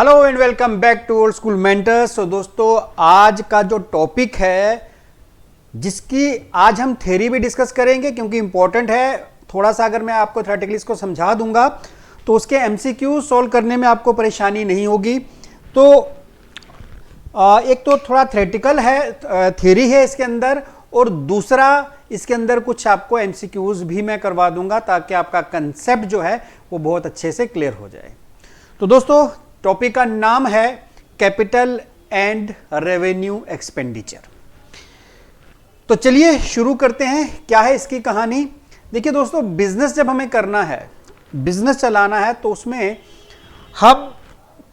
Hello and welcome back to Old School Mentors. तो दोस्तों, आज का जो टॉपिक है जिसकी आज हम थ्योरी भी डिस्कस करेंगे क्योंकि इंपॉर्टेंट है थोड़ा सा। अगर मैं आपको थ्योरेटिकली इसको समझा दूंगा तो उसके एमसीक्यू सॉल्व करने में आपको परेशानी नहीं होगी। तो एक तो थोड़ा थ्योरेटिकल है, थ्योरी है इसके अंदर, और दूसरा इसके अंदर कुछ आपको एमसीक्यूज भी मैं करवा दूंगा ताकि आपका कंसेप्ट जो है वो बहुत अच्छे से क्लियर हो जाए। तो दोस्तों, टॉपिक का नाम है कैपिटल एंड रेवेन्यू एक्सपेंडिचर। तो चलिए शुरू करते हैं। क्या है इसकी कहानी? देखिए दोस्तों, बिजनेस जब हमें करना है, बिजनेस चलाना है, तो उसमें हम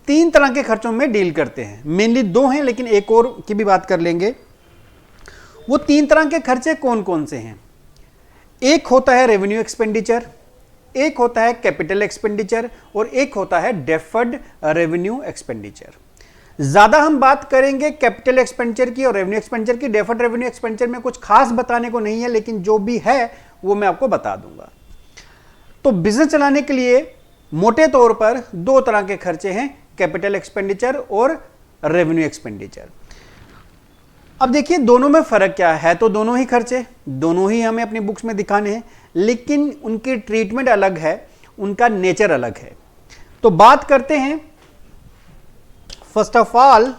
तीन तरह के खर्चों में डील करते हैं। मेनली दो हैं, लेकिन एक और की भी बात कर लेंगे। वो तीन तरह के खर्चे कौन कौन से हैं? एक होता है रेवेन्यू एक्सपेंडिचर, एक होता है कैपिटल एक्सपेंडिचर, और एक होता है डेफर्ड रेवेन्यू एक्सपेंडिचर। ज्यादा हम बात करेंगे कैपिटल एक्सपेंडिचर की और रेवेन्यू एक्सपेंडिचर की। डेफर्ड रेवेन्यू एक्सपेंडिचर में कुछ खास बताने को नहीं है, लेकिन जो भी है वो मैं आपको बता दूंगा। तो बिजनेस चलाने के लिए मोटे तौर पर दो तरह के खर्चे हैं, कैपिटल एक्सपेंडिचर और रेवेन्यू एक्सपेंडिचर। अब देखिए दोनों में फर्क क्या है। तो दोनों ही खर्चे, दोनों ही हमें अपनी बुक्स में दिखाने हैं, लेकिन उनकी ट्रीटमेंट अलग है, उनका नेचर अलग है। तो बात करते हैं first of all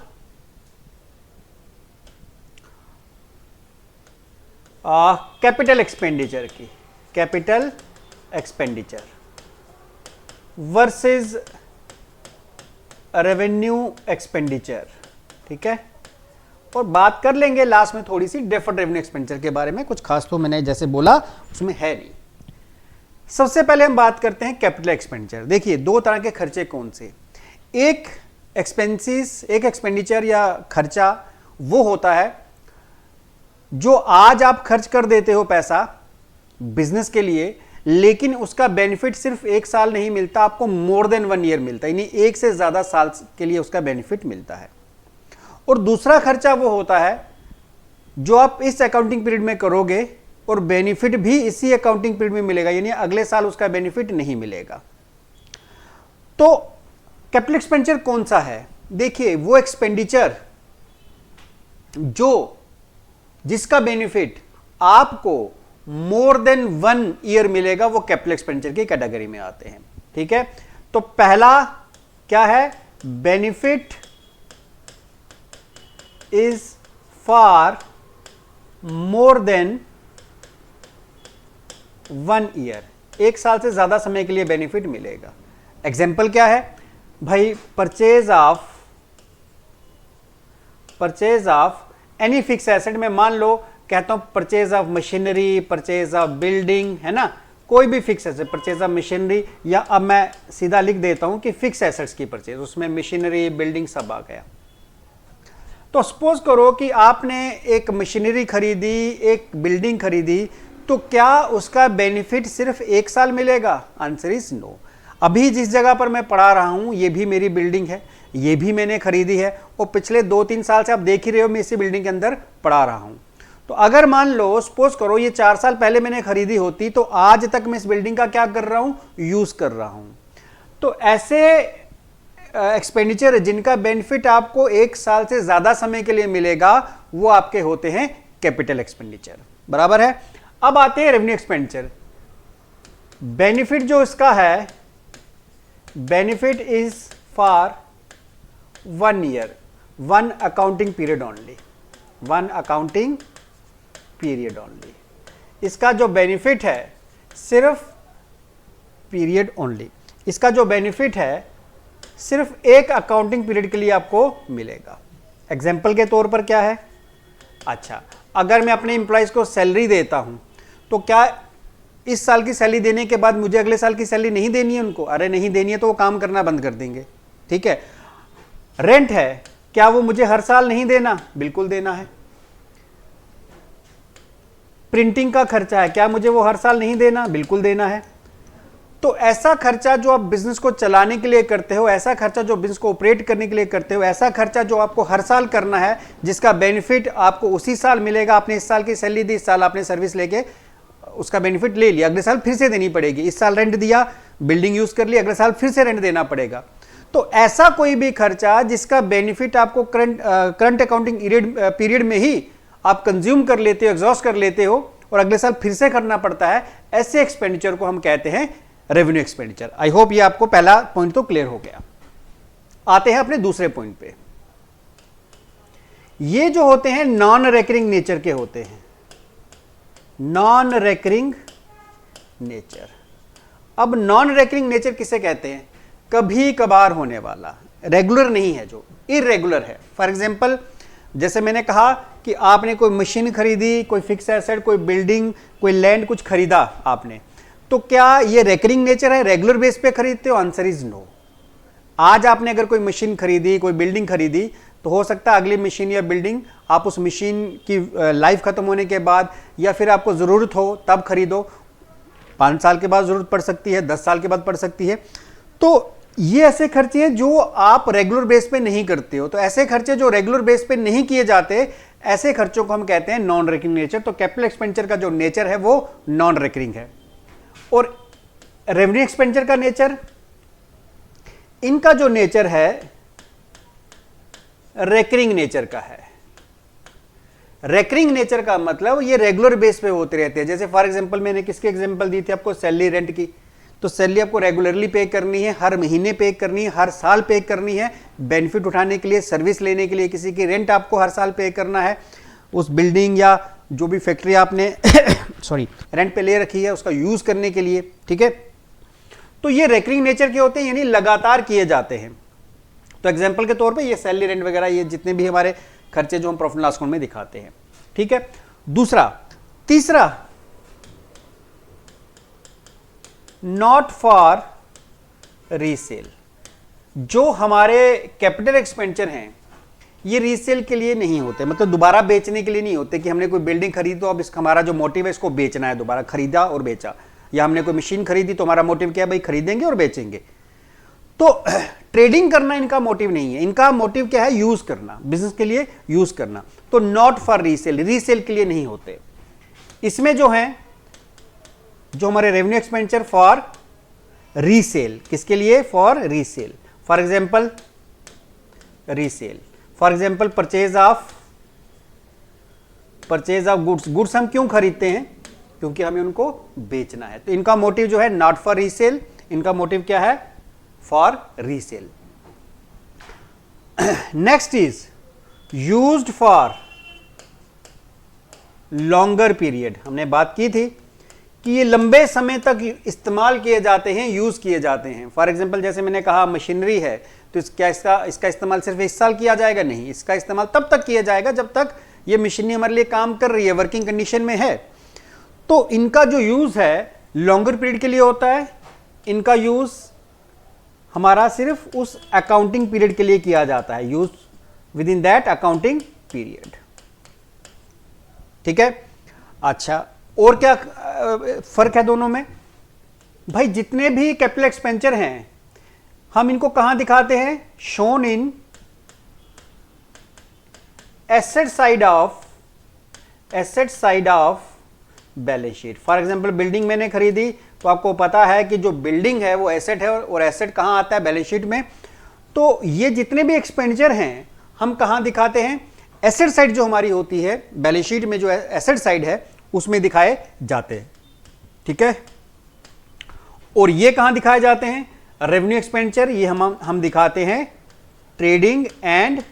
capital expenditure की। Capital expenditure versus revenue expenditure, ठीक है। और बात कर लेंगे लास्ट में थोड़ी सी डेफर्ड रेवेन्यू एक्सपेंडिचर के बारे में। कुछ खास तो मैंने जैसे बोला उसमें है नहीं। सबसे पहले हम बात करते हैं कैपिटल एक्सपेंडिचर। देखिए दो तरह के खर्चे कौन से? एक एक्सपेंडिचर या खर्चा वो होता है जो आज आप खर्च कर देते हो पैसा बिजनेस के लिए, लेकिन उसका बेनिफिट सिर्फ एक साल नहीं मिलता, आपको मोर देन 1 ईयर मिलता है, यानी एक से ज्यादा साल के लिए उसका बेनिफिट मिलता है। और दूसरा खर्चा वो होता है जो आप इस अकाउंटिंग पीरियड में करोगे और बेनिफिट भी इसी अकाउंटिंग पीरियड में मिलेगा, यानी अगले साल उसका बेनिफिट नहीं मिलेगा। तो कैपिटल एक्सपेंडिचर कौन सा है? देखिए वो एक्सपेंडिचर जिसका बेनिफिट आपको मोर देन 1 ईयर मिलेगा, वो कैपिटल एक्सपेंडिचर की कैटेगरी में आते हैं, ठीक है। तो पहला क्या है? Benefit is for more than 1 year, एक साल से ज्यादा समय के लिए बेनिफिट मिलेगा। एग्जाम्पल क्या है भाई? Purchase of any fix asset में मान लो कहता हूं purchase of machinery, purchase of building, है ना, कोई भी fix asset, purchase of machinery, या अब मैं सीधा लिख देता हूं कि फिक्स एसेट्स की परचेज, उसमें मशीनरी बिल्डिंग सब आ गया। तो सपोज करो कि आपने एक मशीनरी खरीदी, एक बिल्डिंग खरीदी, तो क्या उसका बेनिफिट सिर्फ एक साल मिलेगा? Answer is no. अभी जिस जगह पर मैं पढ़ा रहा हूं ये भी मेरी बिल्डिंग है, ये भी मैंने खरीदी है, और पिछले 2-3 साल से आप देख ही रहे हो मैं इसी बिल्डिंग के अंदर पढ़ा रहा हूं। तो अगर मान लो सपोज करो ये 4 साल पहले मैंने खरीदी होती, तो आज तक मैं इस बिल्डिंग का क्या कर रहा हूं? यूज कर रहा हूं। तो ऐसे एक्सपेंडिचर जिनका बेनिफिट आपको एक साल से ज्यादा समय के लिए मिलेगा, वो आपके होते हैं कैपिटल एक्सपेंडिचर, बराबर है। अब आते हैं रेवेन्यू एक्सपेंडिचर। बेनिफिट जो इसका है, benefit is for 1 year, 1 accounting period only, 1 accounting period only. इसका जो बेनिफिट है सिर्फ पीरियड ओनली, इसका जो बेनिफिट है सिर्फ एक अकाउंटिंग पीरियड के लिए आपको मिलेगा। एग्जाम्पल के तौर पर क्या है? अच्छा, अगर मैं अपने एम्प्लॉइज को सैलरी देता हूं, तो क्या इस साल की सैलरी देने के बाद मुझे अगले साल की सैलरी नहीं देनी है उनको? अरे नहीं देनी है तो वो काम करना बंद कर देंगे, ठीक है। रेंट है, क्या वो मुझे हर साल नहीं देना? बिल्कुल देना है। प्रिंटिंग का खर्चा है, क्या मुझे वो हर साल नहीं देना? बिल्कुल देना है। तो ऐसा खर्चा जो आप बिजनेस को चलाने के लिए करते हो, ऐसा खर्चा जो बिजनेस को ऑपरेट करने के लिए करते हो, ऐसा खर्चा जो आपको हर साल करना है, जिसका बेनिफिट आपको उसी साल मिलेगा। आपने इस साल की सैलरी दी, इस साल आपने सर्विस लेके उसका बेनिफिट ले लिया, अगले साल फिर से देनी पड़ेगी। इस साल रेंट दिया, बिल्डिंग यूज कर ली, अगले साल फिर से रेंट देना पड़ेगा। तो ऐसा कोई भी खर्चा जिसका बेनिफिट आपको करंट अकाउंटिंग पीरियड में ही आप कंज्यूम कर लेते हो, एग्जॉस्ट कर लेते हो और अगले साल फिर से करना पड़ता है, ऐसे एक्सपेंडिचर को हम कहते हैं रेवेन्यू एक्सपेंडिचर। आई होप ये आपको पहला पॉइंट तो क्लियर हो गया। आते हैं अपने दूसरे पॉइंट पे। ये जो होते हैं नॉन रेकरिंग नेचर के होते हैं, नॉन रेकरिंग नेचर। अब नॉन रेकरिंग नेचर किसे कहते हैं? कभी कभार होने वाला, रेगुलर नहीं है, जो इरेगुलर है। फॉर एग्जांपल जैसे मैंने कहा कि आपने कोई मशीन खरीदी, कोई फिक्स एसेट, कोई बिल्डिंग, कोई लैंड कुछ खरीदा आपने, तो क्या ये रेकरिंग नेचर है, रेगुलर बेस पे खरीदते हो? Answer is no. आज आपने अगर कोई मशीन खरीदी, कोई बिल्डिंग खरीदी, तो हो सकता है अगली मशीन या बिल्डिंग आप उस मशीन की लाइफ खत्म होने के बाद या फिर आपको ज़रूरत हो तब खरीदो। 5 साल के बाद ज़रूरत पड़ सकती है, 10 साल के बाद पड़ सकती है। तो ये ऐसे खर्चे हैं जो आप रेगुलर बेस पे नहीं करते हो। तो ऐसे खर्चे जो रेगुलर बेस पे नहीं किए जाते, ऐसे खर्चों को हम कहते हैं नॉन रेकरिंग नेचर। तो कैपिटल एक्सपेंडिचर का जो नेचर है वो नॉन रेकरिंग है। और रेवेन्यू एक्सपेंडिचर का नेचर, इनका जो नेचर है रेकरिंग नेचर का है। रेकरिंग नेचर का मतलब ये रेगुलर बेस पे होते रहते हैं। जैसे फॉर एग्जांपल मैंने किसकी एग्जांपल दी थी आपको? सैलरी रेंट की। तो सैलरी आपको रेगुलरली पे करनी है, हर महीने पे करनी है, हर साल पे करनी है। बेनिफिट उठाने के लिए, सर्विस लेने के लिए किसी की रेंट आपको हर साल पे करना है। उस बिल्डिंग या जो भी फैक्ट्री आपने सॉरी रेंट पे ले रखी है उसका यूज करने के लिए, ठीक है। तो ये रेकरिंग नेचर के होते हैं, यानी लगातार किए जाते हैं। तो एग्जाम्पल के तौर पे ये सैलरी रेंट वगैरह, ये जितने भी हमारे खर्चे जो हम प्रॉफिट लॉस अकाउंट में दिखाते हैं, ठीक है। तीसरा नॉट फॉर रीसेल। जो हमारे कैपिटल एक्सपेंडिचर हैं ये रीसेल के लिए नहीं होते, मतलब दोबारा बेचने के लिए नहीं होते कि हमने कोई बिल्डिंग खरीदी तो अब इसका हमारा जो मोटिव है इसको बेचना है, दोबारा खरीदा और बेचा। या हमने कोई मशीन खरीदी तो हमारा मोटिव क्या है? भाई खरीदेंगे और बेचेंगे। तो ट्रेडिंग करना इनका मोटिव नहीं है। इनका मोटिव क्या है? यूज करना, बिजनेस के लिए यूज करना। तो नॉट फॉर रीसेल, रीसेल के लिए नहीं होते। इसमें जो है जो हमारे रेवेन्यू एक्सपेंडिचर फॉर रीसेल, किसके लिए? For resale. For example resale, for example purchase of goods हम क्यों खरीदते हैं? क्योंकि हमें उनको बेचना है। तो इनका मोटिव जो है नॉट फॉर रीसेल, इनका मोटिव क्या है? For resale. Next is used for longer period. हमने बात की थी कि ये लंबे समय तक इस्तेमाल किए जाते हैं, यूज किए जाते हैं। फॉर एग्जांपल जैसे मैंने कहा मशीनरी है, तो इसका इस्तेमाल सिर्फ इस साल किया जाएगा? नहीं, इसका इस्तेमाल तब तक किया जाएगा जब तक ये मशीनरी हमारे लिए काम कर रही है, वर्किंग कंडीशन में है। तो इनका जो यूज है लॉन्गर पीरियड के लिए होता है। इनका यूज हमारा सिर्फ उस अकाउंटिंग पीरियड के लिए किया जाता है, use with in that accounting period, ठीक है। अच्छा, और क्या फर्क है दोनों में? भाई जितने भी कैपिटल एक्सपेंडिचर हैं हम इनको कहां दिखाते हैं? Shown in asset side of balance sheet. For example building मैंने खरीदी, तो आपको पता है कि जो बिल्डिंग है वो एसेट है, और एसेट कहां आता है? बैलेंस शीट में। तो ये जितने भी एक्सपेंडिचर हैं हम कहां दिखाते हैं? एसेट साइड जो हमारी होती है बैलेंस शीट में, जो एसेट साइड है उसमें दिखाए जाते हैं, ठीक है। और ये कहां दिखाए जाते हैं? रेवेन्यू एक्सपेंडिचर, ये हम दिखाते हैं trading and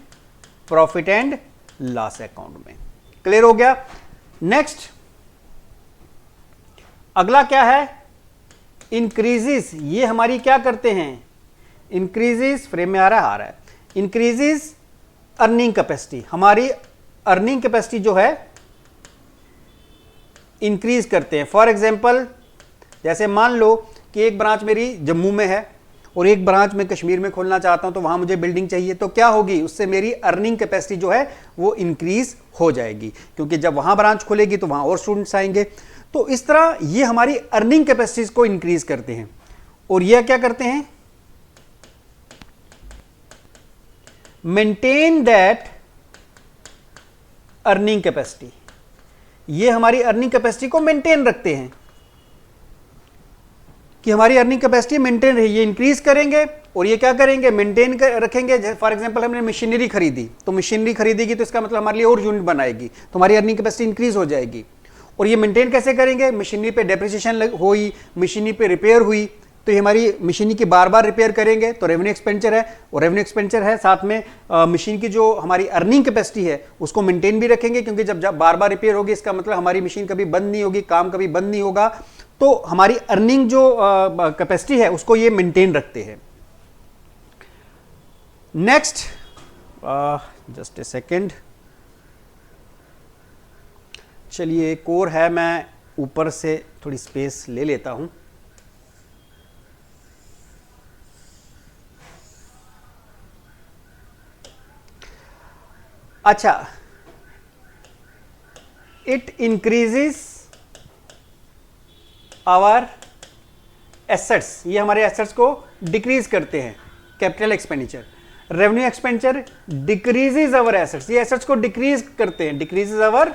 profit and loss account में। क्लियर हो गया? नेक्स्ट अगला क्या है? इंक्रीजेस। ये हमारी क्या करते हैं? इंक्रीजेस, फ्रेम में आ रहा है, इंक्रीजेस अर्निंग कैपेसिटी। हमारी अर्निंग कैपेसिटी जो है इंक्रीज करते हैं। फॉर एग्जांपल जैसे मान लो कि एक ब्रांच मेरी जम्मू में है और एक ब्रांच में कश्मीर में खोलना चाहता हूं, तो वहां मुझे बिल्डिंग चाहिए। तो क्या होगी? उससे मेरी अर्निंग कैपेसिटी जो है वो इंक्रीज हो जाएगी, क्योंकि जब वहां ब्रांच खुलेगी तो वहां और स्टूडेंट्स आएंगे। तो इस तरह ये हमारी अर्निंग कैपेसिटीज को इंक्रीज करते हैं। और ये क्या करते हैं? Maintain that earning capacity. ये हमारी अर्निंग कैपेसिटी को मेंटेन रखते हैं कि हमारी अर्निंग कैपेसिटी मेंटेन रही। ये इंक्रीज करेंगे और ये क्या करेंगे, मेंटेन कर रखेंगे। फॉर एग्जांपल हमने मशीनरी खरीदी, तो मशीनरी खरीदेगी तो इसका मतलब हमारे लिए और यूनिट बनाएगी, तो हमारी अर्निंग कैपेसिटी इंक्रीज हो जाएगी। और ये मेंटेन कैसे करेंगे, मशीनरी पे डेप्रिसिएशन हुई, मशीनरी पे रिपेयर हुई, तो ये हमारी मशीनरी की बार बार रिपेयर करेंगे तो रेवेन्यू एक्सपेंचर है, और रेवेन्यू एक्सपेंचर है साथ में मशीन की जो हमारी अर्निंग कैपेसिटी है उसको मेंटेन भी रखेंगे, क्योंकि जब बार बार रिपेयर होगी इसका मतलब हमारी मशीन कभी बंद नहीं होगी, काम कभी बंद नहीं होगा, तो हमारी अर्निंग जो कैपेसिटी है उसको ये मेंटेन रखते हैं। नेक्स्ट, जस्ट ए सेकेंड, चलिए एक और है, मैं ऊपर से थोड़ी स्पेस ले लेता हूं। अच्छा, इट इंक्रीजेस आवर एसेट्स, ये हमारे एसेट्स को डिक्रीज करते हैं, capital expenditure. Revenue expenditure decreases our assets, ये एसेट्स को डिक्रीज करते हैं, decreases our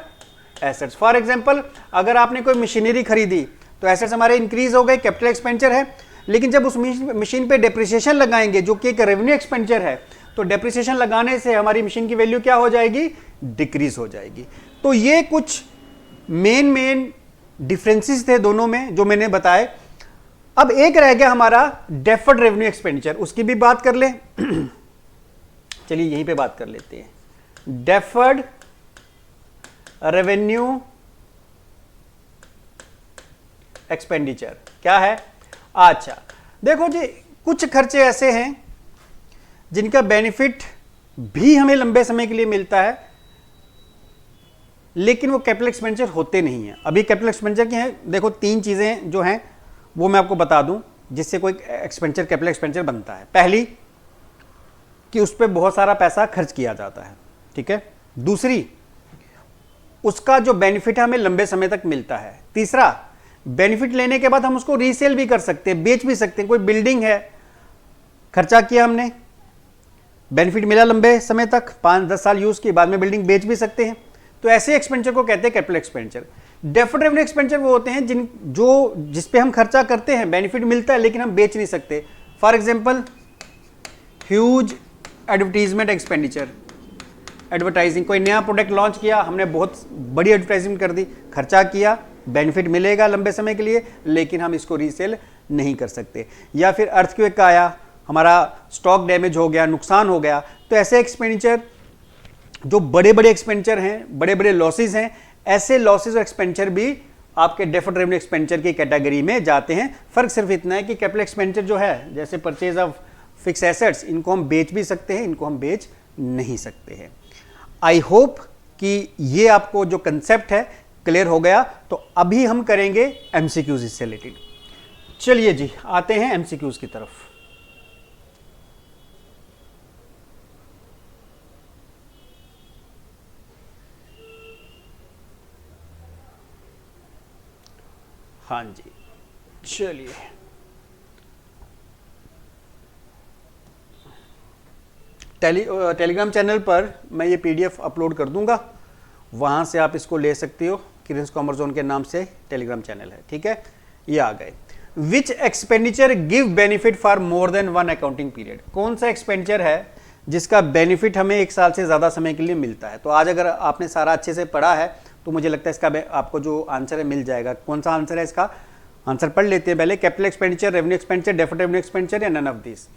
assets. For example अगर आपने कोई मशीनरी खरीदी तो एसेट्स हमारे इंक्रीज हो गए, कैपिटल एक्सपेंडिचर है, लेकिन जब उस मशीन पे डेप्रिसिएशन लगाएंगे जो कि एक रेवेन्यू एक्सपेंडिचर है, तो डेप्रिसिएशन लगाने से हमारी मशीन की वैल्यू क्या हो जाएगी, डिक्रीज हो जाएगी। तो ये कुछ मेन डिफरेंसेस थे दोनों में जो मैंने बताए। अब एक रह गया हमारा डेफर्ड रेवेन्यू एक्सपेंडिचर, उसकी भी बात कर लें। चलिए यहीं पे बात कर लेते हैं। डेफर्ड रेवेन्यू एक्सपेंडिचर क्या है? अच्छा देखो जी, कुछ खर्चे ऐसे हैं जिनका बेनिफिट भी हमें लंबे समय के लिए मिलता है, लेकिन वो कैपिटल एक्सपेंडिचर होते नहीं हैं। अभी कैपिटल एक्सपेंडिचर की हैं, देखो 3 चीजें जो हैं वो मैं आपको बता दूं जिससे कोई एक्सपेंडिचर कैपिटल एक्सपेंडिचर बनता है। पहली कि उस पर बहुत सारा पैसा खर्च किया जाता है, ठीक है। दूसरी, उसका जो बेनिफिट है हमें लंबे समय तक मिलता है। तीसरा, बेनिफिट लेने के बाद हम उसको रीसेल भी कर सकते हैं, बेच भी सकते हैं। कोई बिल्डिंग है, खर्चा किया हमने, बेनिफिट मिला लंबे समय तक, 5-10 साल यूज किए, बाद में बिल्डिंग बेच भी सकते हैं। तो ऐसे एक्सपेंडिचर को कहते हैं capital expenditure. Deferred revenue expenditure वो होते हैं जिस पे हम खर्चा करते हैं, बेनिफिट मिलता है लेकिन हम बेच नहीं सकते। For example huge advertisement expenditure, advertising, कोई नया प्रोडक्ट लॉन्च किया, हमने बहुत बड़ी एडवर्टाइजिंग कर दी, खर्चा किया, बेनिफिट मिलेगा लंबे समय के लिए, लेकिन हम इसको रीसेल नहीं कर सकते। या फिर अर्थक्वेक का आया, हमारा स्टॉक डैमेज हो गया, नुकसान हो गया, तो ऐसे एक्सपेंडिचर जो बड़े बड़े एक्सपेंडिचर हैं, बड़े बड़े लॉसेज हैं, ऐसे लॉसेज और एक्सपेंडिचर भी आपके डेफर्ड रेवेन्यू एक्सपेंडिचर की कैटेगरी में जाते हैं। फर्क सिर्फ इतना है कि कैपिटल एक्सपेंडिचर जो है, जैसे परचेज ऑफ फिक्स एसेट्स, इनको हम बेच भी सकते हैं, इनको हम बेच नहीं सकते हैं। आई होप कि ये आपको जो कंसेप्ट है क्लियर हो गया। तो अभी हम करेंगे एमसीक्यूज इससे रिलेटेड। चलिए जी, आते हैं एमसीक्यूज की तरफ। हाँ जी, चलिए टेलीग्राम चैनल पर मैं ये पीडीएफ अपलोड कर दूंगा, वहाँ से आप इसको ले सकते हो। किरिंस कॉमर्स जोन के नाम से टेलीग्राम चैनल है, ठीक है। ये आ गए। Which expenditure give benefit for more than 1 accounting period, कौन सा एक्सपेंडिचर है जिसका बेनिफिट हमें 1 साल से ज़्यादा समय के लिए मिलता है। तो आज अगर आपने सारा अच्छे से पढ़ा है तो मुझे लगता है इसका आपको जो आंसर है मिल जाएगा। कौन सा आंसर है इसका, आंसर पढ़ लेते हैं पहले। Capital expenditure, revenue expenditure, deferred revenue expenditure या नन ऑफ दिस।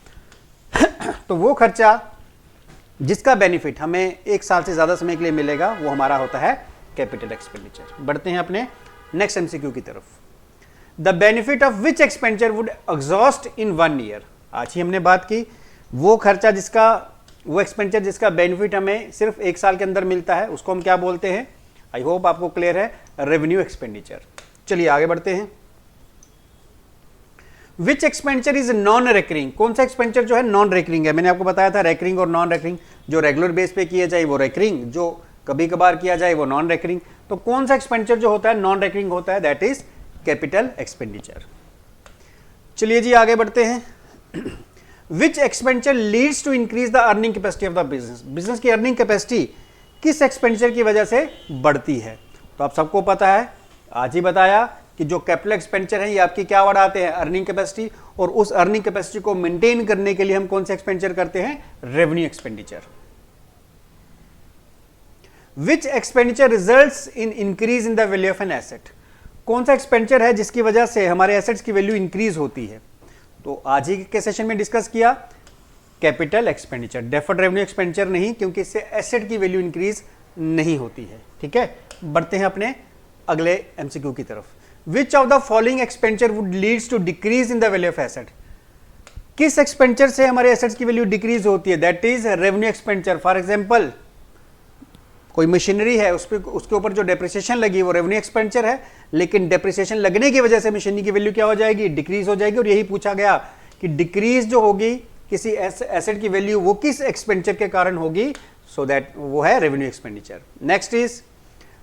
तो वो खर्चा जिसका बेनिफिट हमें 1 साल से ज़्यादा समय के लिए मिलेगा वो हमारा होता है कैपिटल एक्सपेंडिचर। बढ़ते हैं अपने नेक्स्ट एमसीक्यू की तरफ। The benefit of which expenditure would exhaust in 1 year. आज ही हमने बात की वो खर्चा जिसका, वो एक्सपेंडिचर जिसका बेनिफिट हमें सिर्फ 1 साल के अंदर मिलता है, उसको हम क्या बोलते हैं। आई होप आपको क्लियर है, रेवेन्यू एक्सपेंडिचर। चलिए आगे बढ़ते हैं। Which expenditure is non recurring, कौन सा एक्सपेंडिचर जो है नॉन रेकरिंग है। मैंने आपको बताया था रेकरिंग और नॉन रेकरिंग, जो रेगुलर बेस पे किया जाए वो रेकरिंग, जो कभी कभार किया जाए वो नॉन रेकरिंग। तो कौन सा एक्सपेंडिचर जो होता है नॉन रेकरिंग होता है, दैट इज कैपिटल एक्सपेंडिचर। चलिए जी आगे बढ़ते हैं। Which expenditure leads to increase the earning capacity of the business, business की अर्निंग कैपेसिटी किस एक्सपेंडिचर की वजह से बढ़ती है। तो आप सबको पता है, आज ही बताया कि जो कैपिटल एक्सपेंडिचर है ये आपकी क्या बढ़ाते हैं, अर्निंग कैपेसिटी, और उस अर्निंग कैपेसिटी को मेंटेन करने के लिए हम कौन सा एक्सपेंडिचर करते हैं, revenue expenditure. Which expenditure results in increase in the value of an asset, कौन सा एक्सपेंडिचर है जिसकी वजह से हमारे एसेट्स की वैल्यू इंक्रीज होती है। तो आज ही के सेशन में डिस्कस किया capital expenditure, deferred revenue expenditure नहीं, क्योंकि इससे एसेट की वैल्यू इंक्रीज नहीं होती है। ठीक है, बढ़ते हैं अपने अगले एमसीक्यू की तरफ। Which of the following expenditure would leads to decrease in the value of asset, किस एक्सपेंडिचर से हमारे एसेट्स की वैल्यू डिक्रीज होती है, that is revenue expenditure. For example कोई मशीनरी है, उसके ऊपर जो डेप्रिसिएशन लगी वो रेवेन्यू एक्सपेंडिचर है, लेकिन डेप्रिसिएशन लगने की वजह से मशीनरी की वैल्यू क्या हो जाएगी, डिक्रीज हो जाएगी। और यही पूछा गया कि डिक्रीज जो होगी किसी एसेट की वैल्यू वो किस एक्सपेंडिचर के कारण होगी, सो दैट वो है revenue expenditure. Next is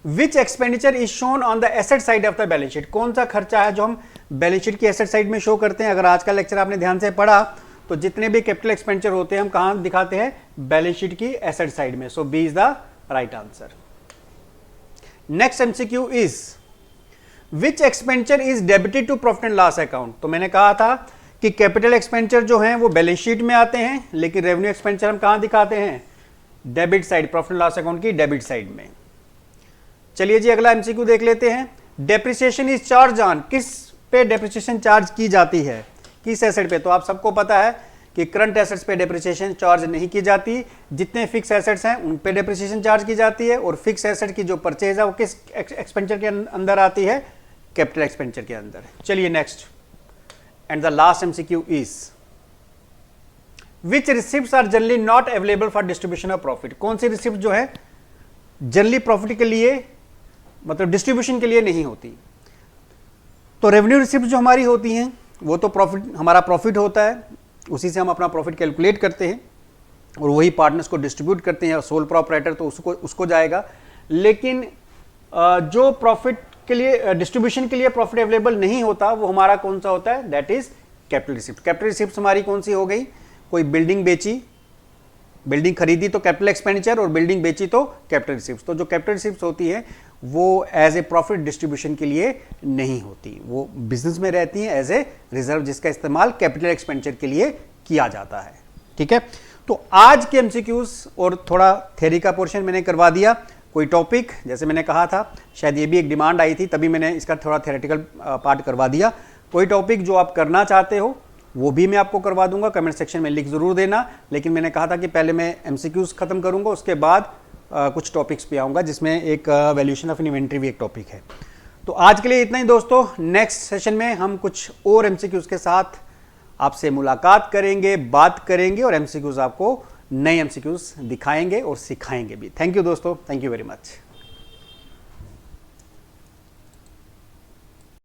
which expenditure is shown on the asset side of the balance sheet, कौन सा खर्चा है जो हम बैलेंस शीट की एसेट साइड में शो करते हैं। अगर आज का लेक्चर आपने ध्यान से पढ़ा तो जितने भी कैपिटल एक्सपेंडिचर होते हैं हम कहां दिखाते हैं, बैलेंस शीट की एसेट साइड में। So B is the right answer. Next MCQ is which expenditure is debited to profit and loss account. तो मैंने कहा था कि कैपिटल एक्सपेंडिचर जो हैं वो बैलेंस शीट में आते हैं, लेकिन रेवेन्यू एक्सपेंडिचर हम कहां दिखाते हैं, debit side, profit and loss account की डेबिट साइड में। चलिए जी अगला एमसीक्यू देख लेते हैं। डेप्रिसिएशन इज चार्ज ऑन, किस पे डेप्रिसिएशन चार्ज की जाती है, किस एसेट पे। तो आप सबको पता है कि करंट एसेट्स पे डेप्रिसिएशन चार्ज नहीं की जाती, जितने फिक्स एसेट्स हैं उन पे डेप्रिसिएशन चार्ज की जाती है, और फिक्स एसेट की जो परचेज है वो किस एक्सपेंडिचर के अंदर आती है, कैपिटल एक्सपेंडिचर के अंदर। चलिए next and the last MCQ is which receipts are generally not available for distribution of profit, कौन सी रिसिप्ट जो है जनरली प्रॉफिट के लिए मतलब डिस्ट्रीब्यूशन के लिए नहीं होती। तो रेवेन्यू रिसिप्ट जो हमारी होती हैं वो तो प्रॉफिट, हमारा प्रॉफिट होता है, उसी से हम अपना प्रॉफिट कैलकुलेट करते हैं और वही पार्टनर्स को डिस्ट्रीब्यूट करते हैं, सोल प्रोप्राइटर तो उसको जाएगा। लेकिन जो प्रॉफिट के लिए, डिस्ट्रीब्यूशन के लिए प्रॉफिट अवेलेबल नहीं होता वो हमारा कौन सा होता है, that is capital receipt. Capital receipt हमारी कौन सी हो गई, कोई बिल्डिंग बेची, बिल्डिंग खरीदी तो कैपिटल एक्सपेंडिचर, और बिल्डिंग बेची तो कैपिटल रिसिप्ट। तो जो कैपिटल रिसिप्ट होती है वो एज ए प्रॉफिट डिस्ट्रीब्यूशन के लिए नहीं होती, वो बिजनेस में रहती हैं एज ए रिजर्व, जिसका इस्तेमाल कैपिटल एक्सपेंडिचर के लिए किया जाता है। ठीक है, तो आज के एमसीक्यूज और थोड़ा थ्योरी का पोर्शन मैंने करवा दिया। कोई टॉपिक, जैसे मैंने कहा था शायद ये भी एक डिमांड आई थी, तभी मैंने इसका थोड़ा थ्योरेटिकल पार्ट करवा दिया। कोई टॉपिक जो आप करना चाहते हो वो भी मैं आपको करवा दूंगा, कमेंट सेक्शन में लिख जरूर देना। लेकिन मैंने कहा था कि पहले मैं एमसीक्यूज खत्म करूंगा, उसके बाद कुछ टॉपिक्स पे आऊंगा, जिसमें एक वैल्यूएशन ऑफ इन्वेंट्री भी एक टॉपिक है। तो आज के लिए इतना ही दोस्तों, नेक्स्ट सेशन में हम कुछ और एमसीक्यूज के साथ आपसे मुलाकात करेंगे, बात करेंगे, और एमसीक्यूज आपको नए एमसीक्यूज दिखाएंगे और सिखाएंगे भी। थैंक यू दोस्तों, थैंक यू वेरी मच।